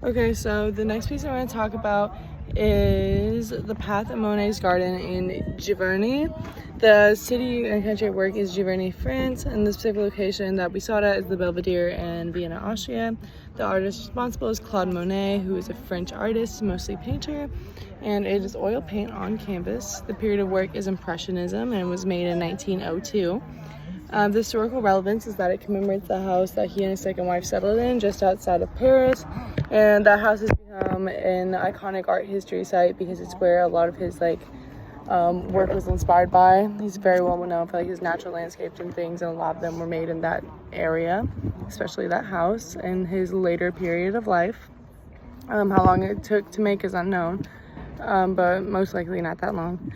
Okay, so the next piece I'm going to talk about is the path of Monet's garden in Giverny. The city and country of work is Giverny, France, and the specific location that we saw it at is the Belvedere in Vienna, Austria. The artist responsible is Claude Monet, who is a French artist, mostly painter, and it is oil paint on canvas. The period of work is Impressionism and was made in 1902. The historical relevance is that it commemorates the house that he and his second wife settled in just outside of Paris, and that house has become an iconic art history site because it's where a lot of his work was inspired by. He's very well known for his natural landscapes and things, and a lot of them were made in that area, especially that house in his later period of life. How long it took to make is unknown, but most likely not that long.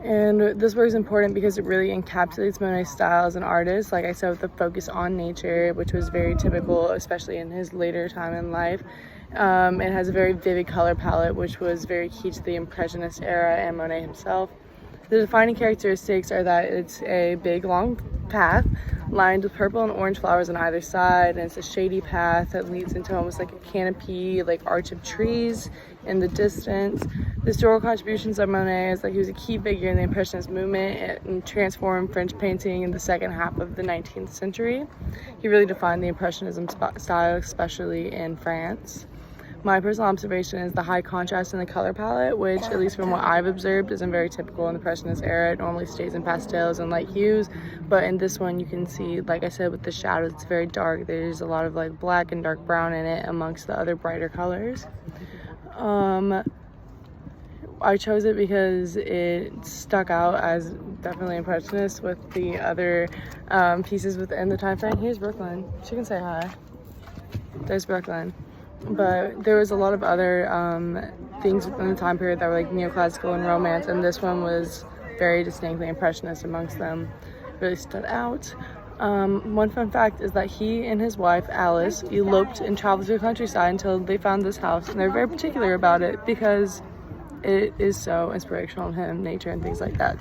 And this work is important because it really encapsulates Monet's style as an artist, like I said, with the focus on nature, which was very typical, especially in his later time in life. It has a very vivid color palette, which was very key to the Impressionist era and Monet himself. The defining characteristics are that it's a big, long path lined with purple and orange flowers on either side, and it's a shady path that leads into almost like a canopy, like arch of trees in the distance. The historical contributions of Monet is that he was a key figure in the Impressionist movement and transformed French painting in the second half of the 19th century. He really defined the Impressionism style, especially in France. My personal observation is the high contrast in the color palette, which, at least from what I've observed, isn't very typical in the Impressionist era. It normally stays in pastels and light hues, but in this one you can see, like I said, with the shadows, it's very dark. There's a lot of black and dark brown in it amongst the other brighter colors. I chose it because it stuck out as definitely Impressionist with the other pieces within the time frame. Here's Brooklyn. She can say hi. There's Brooklyn. But there was a lot of other things within the time period that were neoclassical and romance, and this one was very distinctly Impressionist amongst them. Really stood out. One fun fact is that he and his wife Alice eloped and traveled through the countryside until they found this house, and they're very particular about it because it is so inspirational in him, nature, and things like that.